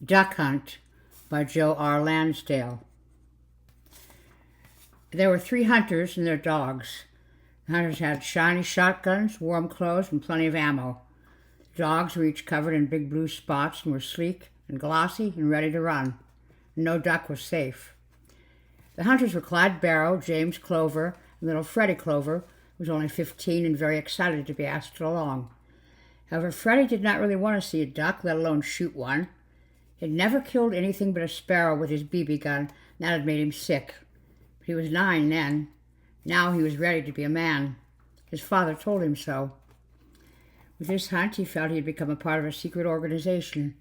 Duck Hunt by Joe R. Landsdale. There were 3 hunters and their dogs. The hunters had shiny shotguns, warm clothes, and plenty of ammo. The dogs were each covered in big blue spots and were sleek and glossy and ready to run. No duck was safe. The hunters were Clyde Barrow, James Clover, and little Freddie Clover, who was only 15 and very excited to be asked along. However, Freddie did not really want to see a duck, let alone shoot one. He had never killed anything but a sparrow with his BB gun, and that had made him sick. But he was 9 then. Now he was ready to be a man. His father told him so. With this hunt, he felt he had become a part of a secret organization.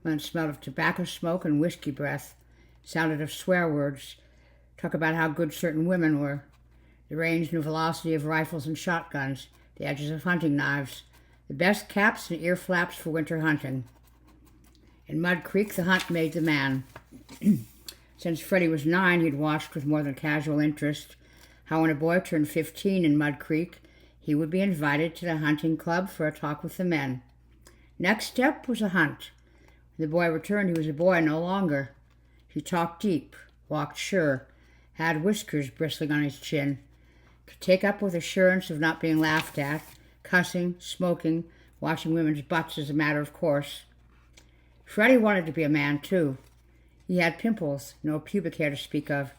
One that smelled of tobacco smoke and whiskey breath, sounded of swear words, talk about how good certain women were, the range and velocity of rifles and shotguns, the edges of hunting knives, the best caps and ear flaps for winter hunting. In Mud Creek, the hunt made the man. Since Freddie was 9, he'd watched with more than casual interest how when a boy turned 15 in Mud Creek, he would be invited to the hunting club for a talk with the men. Next step was a hunt. When the boy returned, he was a boy no longer. He talked deep, walked sure, had whiskers bristling on his chin, could take up with assurance of not being laughed at, cussing, smoking, washing women's butts as a matter of course. Freddie wanted to be a man, too. He had pimples, no pubic hair to speak of.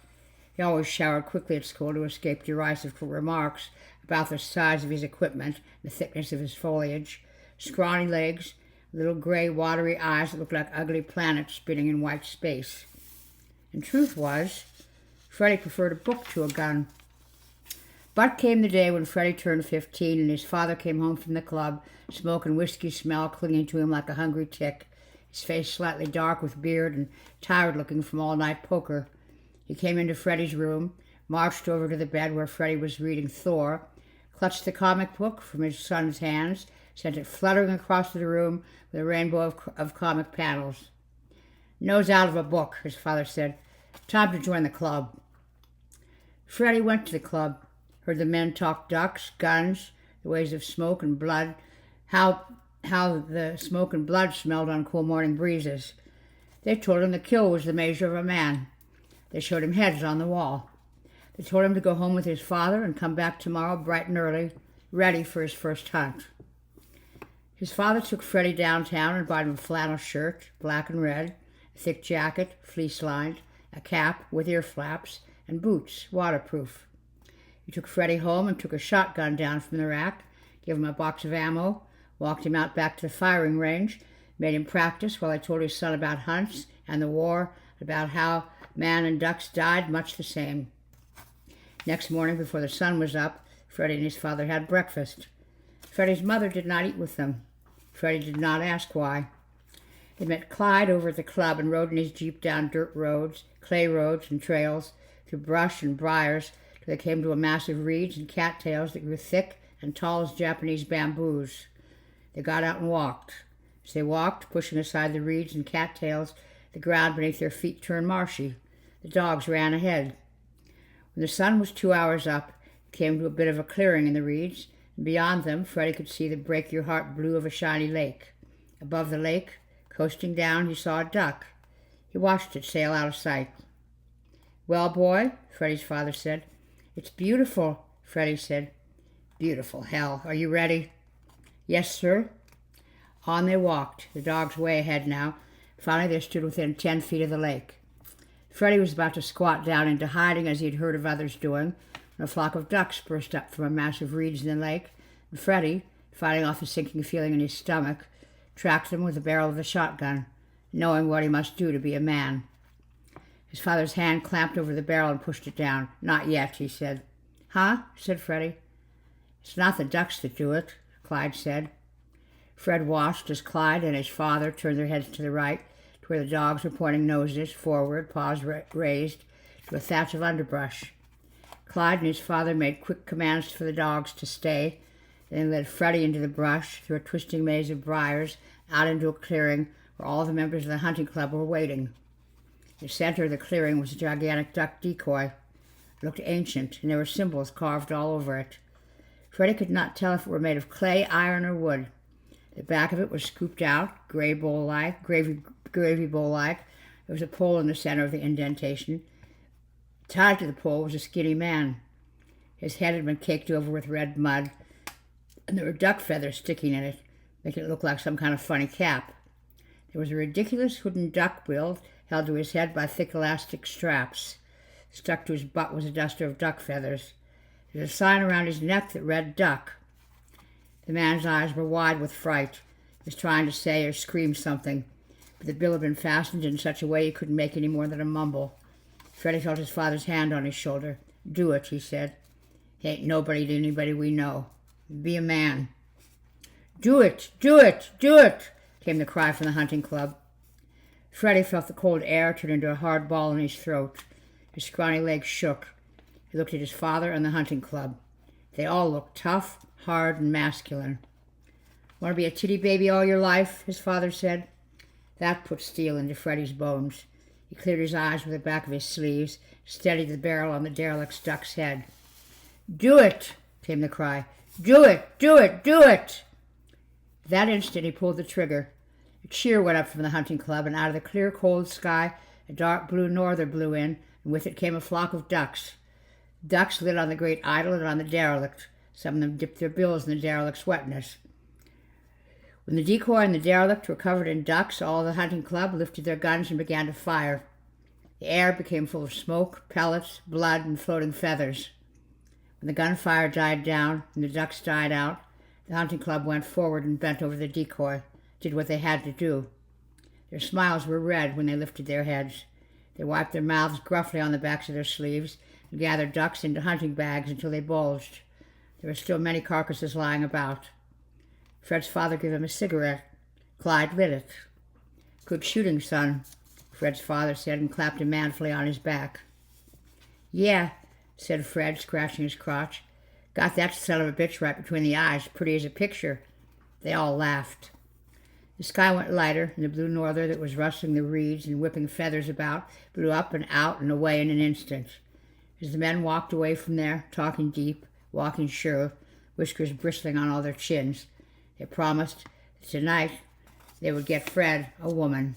He always showered quickly at school to escape derisive remarks about the size of his equipment and the thickness of his foliage, scrawny legs, little gray, watery eyes that looked like ugly planets spinning in white space. And truth was, Freddie preferred a book to a gun. But came the day when Freddie turned 15 and his father came home from the club, smoke and whiskey smell clinging to him like a hungry tick, his face slightly dark with beard and tired-looking from all-night poker. He came into Freddie's room, marched over to the bed where Freddie was reading Thor, clutched the comic book from his son's hands, sent it fluttering across the room with a rainbow of comic panels. "Nose out of a book," his father said. "Time to join the club." Freddie went to the club, heard the men talk ducks, guns, the ways of smoke and blood, how the smoke and blood smelled on cool morning breezes. They told him the kill was the measure of a man. They showed him heads on the wall. They told him to go home with his father and come back tomorrow bright and early, ready for his first hunt. His father took Freddie downtown and bought him a flannel shirt, black and red, a thick jacket, fleece-lined, a cap with ear flaps, and boots, waterproof. He took Freddie home and took a shotgun down from the rack, gave him a box of ammo, walked him out back to the firing range, made him practice while I told his son about hunts and the war, about how man and ducks died much the same. Next morning, before the sun was up, Freddie and his father had breakfast. Freddie's mother did not eat with them. Freddie did not ask why. They met Clyde over at the club and rode in his Jeep down dirt roads, clay roads and trails, through brush and briars, till they came to a mass of reeds and cattails that grew thick and tall as Japanese bamboos. They got out and walked. As they walked, pushing aside the reeds and cattails, the ground beneath their feet turned marshy. The dogs ran ahead. When the sun was 2 hours up, it came to a bit of a clearing in the reeds, and beyond them, Freddie could see the break-your-heart blue of a shiny lake. Above the lake, coasting down, he saw a duck. He watched it sail out of sight. "Well, boy," Freddie's father said. "It's beautiful," Freddie said. "Beautiful, hell. Are you ready?" "Yes, sir." On they walked, the dogs way ahead now. Finally, they stood within 10 feet of the lake. Freddie was about to squat down into hiding, as he had heard of others doing, when a flock of ducks burst up from a mass of reeds in the lake, and Freddie, fighting off the sinking feeling in his stomach, tracked them with the barrel of the shotgun, knowing what he must do to be a man. His father's hand clamped over the barrel and pushed it down. "Not yet," he said. "Huh?" said Freddie. "It's not the ducks that do it," Clyde said. Fred watched as Clyde and his father turned their heads to the right, to where the dogs were pointing noses forward, paws raised, to a thatch of underbrush. Clyde and his father made quick commands for the dogs to stay, then led Freddie into the brush, through a twisting maze of briars, out into a clearing where all the members of the hunting club were waiting. In the center of the clearing was a gigantic duck decoy. It looked ancient, and there were symbols carved all over it. Freddie could not tell if it were made of clay, iron, or wood. The back of it was scooped out, gravy gravy bowl-like. There was a pole in the center of the indentation. Tied to the pole was a skinny man. His head had been caked over with red mud, and there were duck feathers sticking in it, making it look like some kind of funny cap. There was a ridiculous wooden duck bill held to his head by thick elastic straps. Stuck to his butt was a duster of duck feathers. There was a sign around his neck that read "Duck." The man's eyes were wide with fright. He was trying to say or scream something, but the bill had been fastened in such a way he couldn't make any more than a mumble. Freddie felt his father's hand on his shoulder. "Do it," he said. "He ain't nobody to anybody we know. Be a man." "Do it! Do it! Do it!" came the cry from the hunting club. Freddie felt the cold air turn into a hard ball in his throat. His scrawny legs shook. He looked at his father and the hunting club. They all looked tough, hard, and masculine. "Want to be a titty baby all your life?" his father said. That put steel into Freddie's bones. He cleared his eyes with the back of his sleeves, steadied the barrel on the derelict duck's head. "Do it!" came the cry. "Do it! Do it! Do it!" That instant he pulled the trigger. A cheer went up from the hunting club, and out of the clear, cold sky a dark blue norther blew in, and with it came a flock of ducks. Ducks lit on the great idol and on the derelict. Some of them dipped their bills in the derelict's wetness. When the decoy and the derelict were covered in ducks, all the hunting club lifted their guns and began to fire. The air became full of smoke, pellets, blood, and floating feathers. When the gunfire died down and the ducks died out, the hunting club went forward and bent over the decoy, did what they had to do. Their smiles were red when they lifted their heads. They wiped their mouths gruffly on the backs of their sleeves and gathered ducks into hunting bags until they bulged. There were still many carcasses lying about. Fred's father gave him a cigarette. Clyde lit it. "Good shooting, son," Fred's father said, and clapped him manfully on his back. "Yeah," said Fred, scratching his crotch. "Got that son of a bitch right between the eyes, pretty as a picture." They all laughed. The sky went lighter, and the blue norther that was rustling the reeds and whipping feathers about blew up and out and away in an instant. As the men walked away from there, talking deep, walking sure, whiskers bristling on all their chins, they promised that tonight they would get Fred a woman.